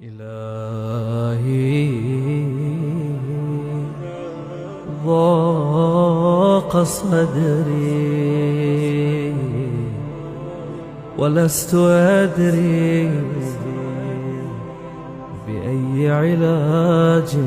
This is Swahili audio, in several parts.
إلهي ضاق صدري ولست أدري بأي علاج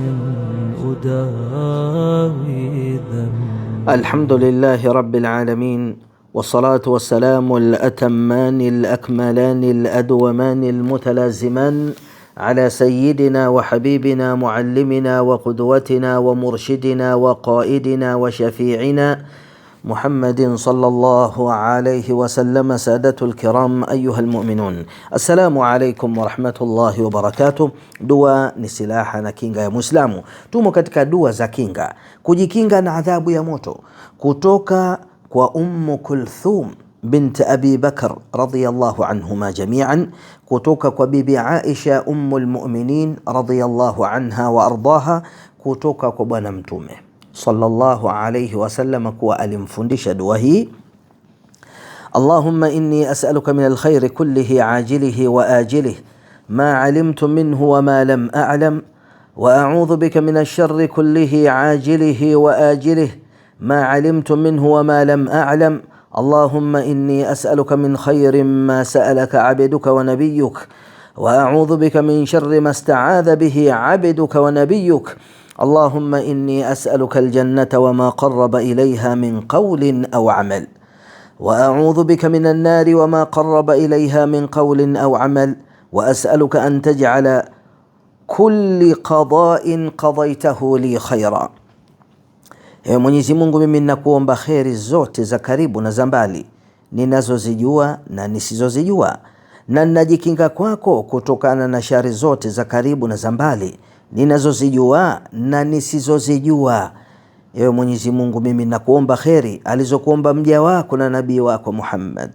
أداوي ذنبي. الحمد لله رب العالمين، والصلاة والسلام الأتمان الأكملان الأدومان المتلازمان على سيدنا وحبيبنا معلمنا وقدوتنا ومرشدنا وقائدنا وشفيعنا محمد صلى الله عليه وسلم. سادة الكرام أيها المؤمنون، السلام عليكم ورحمة الله وبركاته. Dua ni silaha na kinga ya Muislamu. Tumo katika dua za kinga, kujikinga na adhabu ya moto, kutoka kwa Ummu Kulthum bint Abi Bakr radhiyallahu anhuma jami'an, kutoka kwa Bibi Aisha Ummul Mu'minin radhiyallahu anha wa ardaha, kutoka kwa Bwana Mtume sallallahu alayhi wasallam kuwa alimfundisha dua hii: Allahumma inni as'aluka min alkhairi kullihi ajilihi wa ajilihi ma alimtu minhu wa ma lam a'lam wa a'udhu bika min alsharri kullihi ajilihi wa ajilihi ma alimtu minhu wa ma lam a'lam. Allahumma inni as'aluka min khairin ma sa'alaka 'abduka wa nabiyyuk wa a'udhu bika min sharri ma ista'adha bihi 'abduka wa nabiyyuk. اللهم إني أسألك الجنة وما قرب إليها من قول أو عمل وأعوذ بك من النار وما قرب إليها من قول أو عمل وأسألك أن تجعل كل قضاء قضيته لي خيرا. Mwenyezi Mungu, mimi ninakuomba kheri zote za karibu na za mbali, ninazozijua na nisizozijua, na ninajikinga kwako kutokana na shari zote za karibu na za mbali, ninazozijua na nisizozijua. Ewe Mwenyezi Mungu, mimi nakuomba kheri alizokuomba mja wako na nabii wako Muhammad,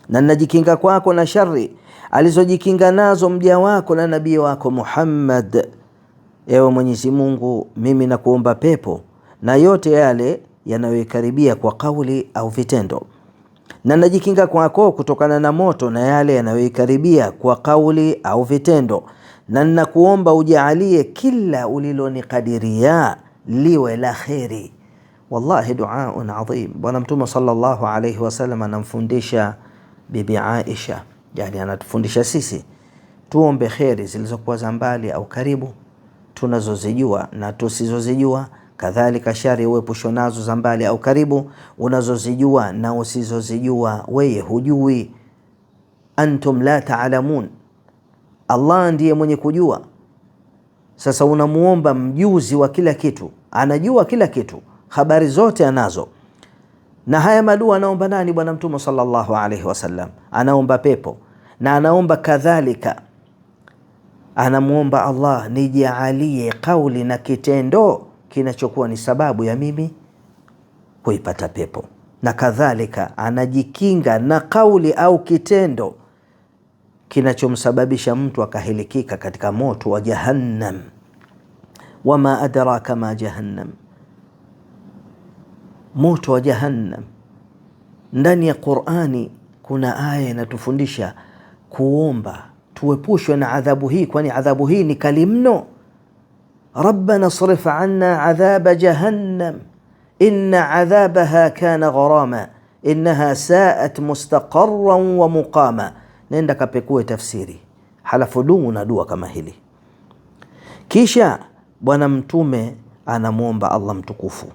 na ninajikinga kwako na shari alizojikinga nazo mja wako na nabii wako Muhammad. Ewe Mwenyezi Mungu, mimi nakuomba pepo na yote yale yanayokaribia kwa kauli au vitendo, na ninajikinga kwako kutokana na moto na yale yanayokaribia kwa kauli au vitendo, na ninakuomba ujaalie kila ulilonikadiria liwe la kheri. Wallahi duaun adhim. Bwana Mtume sallallahu alayhi wasallam anamfundisha Bibi Aisha, yani anatufundisha sisi tuombe kheri zilizokuwa za mbali au karibu, tunazozijua na tusizozijua. Kadhalika shari uepushwe nazo za mbali au karibu, unazozijua na usizozijua. Wewe hujui, antum la taalamun, Allah ndiye mwenye kujua. Sasa unamuomba mjuzi wa kila kitu, anajua kila kitu, habari zote anazo. Na haya madua anaomba nani? Bwana Mtume sallallahu alaihi wasallam anaomba pepo, na anaomba kadhalika, anamuomba Allah, nijaalie kauli na kitendo kinachokuwa ni sababu ya mimi kuipata pepo. Na kadhalika anajikinga na kauli au kitendo kinachomsababisha mtu akahilikika katika moto wa Jahannam. Wama adraka ma Jahannam, moto wa Jahannam. Ndani ya Qur'ani kuna aya inatufundisha kuomba tuepushwe na adhabu hii, kwani adhabu hii ni kali mno. Rabbana srif anna adhaba jahannam inna adhabaha kana gharama innaha sa'at mustaqarran wa muqama. Nenda kapekue tafsiri, halafu dumu na dua kama hili. Kisha Bwana Mtume anamwomba Allah mtukufu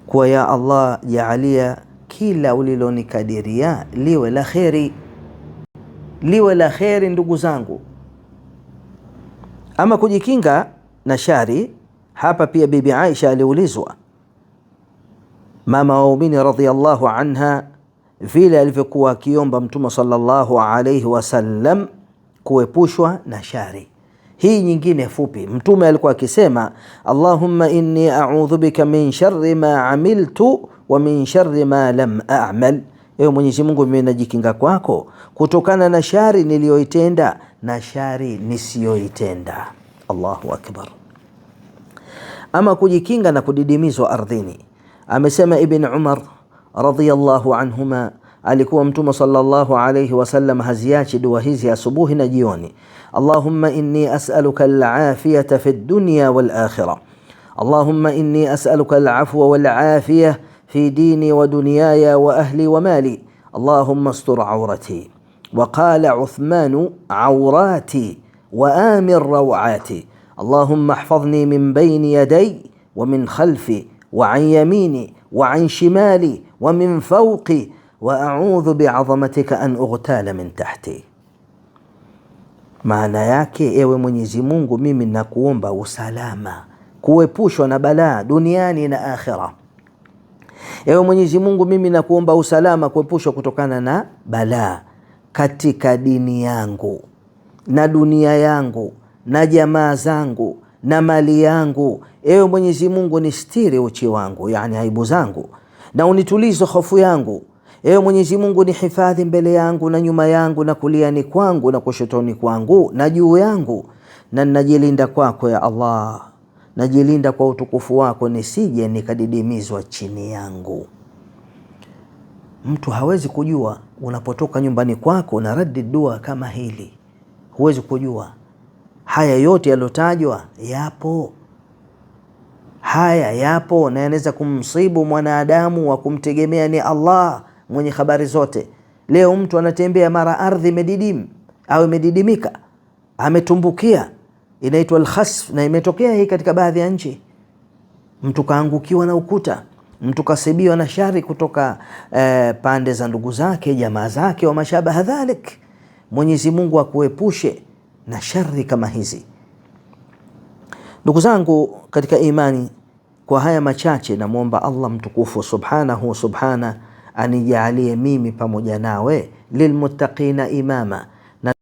kwa, ya Allah, jaalia kila ulilonikadiria liwe la kheri, liwe la kheri. Ndugu zangu, ama kujikinga na shari, hapa pia Bibi Aisha aliulizwa, mama wa waumini radhiyallahu anha, vile alivyokuwa akiomba Mtume sallallahu alayhi wasallam kuepushwa na shari. Hii nyingine fupi, Mtume alikuwa akisema, Allahumma inni a'udhu bika min sharri ma amiltu wa min sharri ma lam a'mal. Ewe Mwenyezi Mungu, mimi najikinga kwako kutokana na shari niliyoitenda na shari nisiyoitenda. Allahu akbar. Ama kujikinga na kudidimizwa ardhini, amesema Ibn Umar radhiyallahu anhuma, alikuwa Mtume sallallahu alayhi wasallam haziachi dua hizi asubuhi na jioni. Allahumma inni as'aluka al-afiyata fi ad-dunya wal-akhirah. Allahumma inni as'aluka al-afwa wal-afiyah fi dini wa dunyaya wa ahli wa mali. Allahumma astur awrati. وقال عثمان عوراتي وآمن روعاتي. اللهم احفظني من بين يدي ومن خلفي وعن يميني وعن شمالي ومن فوقي وأعوذ بعظمتك أن أغتال من تحتي. Maana yake, ewe Mwenyezi Mungu, mimi nakuomba usalama, kuepushwa na balaa duniani na akhira. Ewe Mwenyezi Mungu, mimi nakuomba usalama, kuepushwa kutokana na balaa katika dini yangu na dunia yangu na jamaa zangu na mali yangu. Ewe Mwenyezi Mungu, nistiri uchi wangu, yani aibu zangu, na unitulize hofu yangu. Ewe Mwenyezi Mungu, nihifadhi mbele yangu na nyuma yangu na kuliani kwangu na kushotoni kwangu na juu yangu, na najilinda kwako ya Allah, najilinda kwa utukufu wako, nisije nikadidimizwa chini yangu. Mtu hawezi kujua unapotoka nyumbani kwako na radi dua kama hili, huwezi kujua. Haya yote yalotajwa yapo, haya yapo, na yanaweza kumsibu mwanadamu wa kumtegemea ni Allah mwenye habari zote. Leo mtu anatembea, mara ardhi imedidim au imedidimika, ametumbukia, inaitwa al-khasf, na imetokea hii katika baadhi ya nchi. Mtu kaangukiwa na ukuta, mtu kasibiwa na shari kutoka pande za ndugu zake, jamaa zake, wa mashabaha dhalik. Mwenyezi Mungu akuepushe na shari kama hizi. Ndugu zangu katika imani, kwa haya machache namwomba Allah mtukufu subhana anijalie mimi pamoja nawe lilmuttaqina imama, na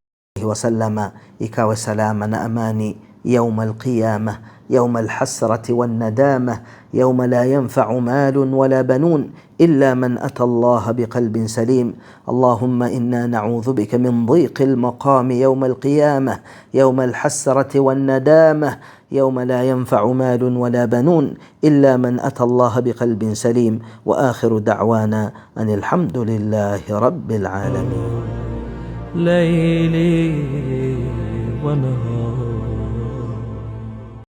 wasallama, ikawe salama na amani يوم القيامة يوم الحسرة والندامة يوم لا ينفع مال ولا بنون إلا من أتى الله بقلب سليم. اللهم إنا نعوذ بك من ضيق المقام يوم القيامة يوم الحسرة والندامة يوم لا ينفع مال ولا بنون إلا من أتى الله بقلب سليم. وآخر دعوانا أن الحمد لله رب العالمين. ليلي ونهاري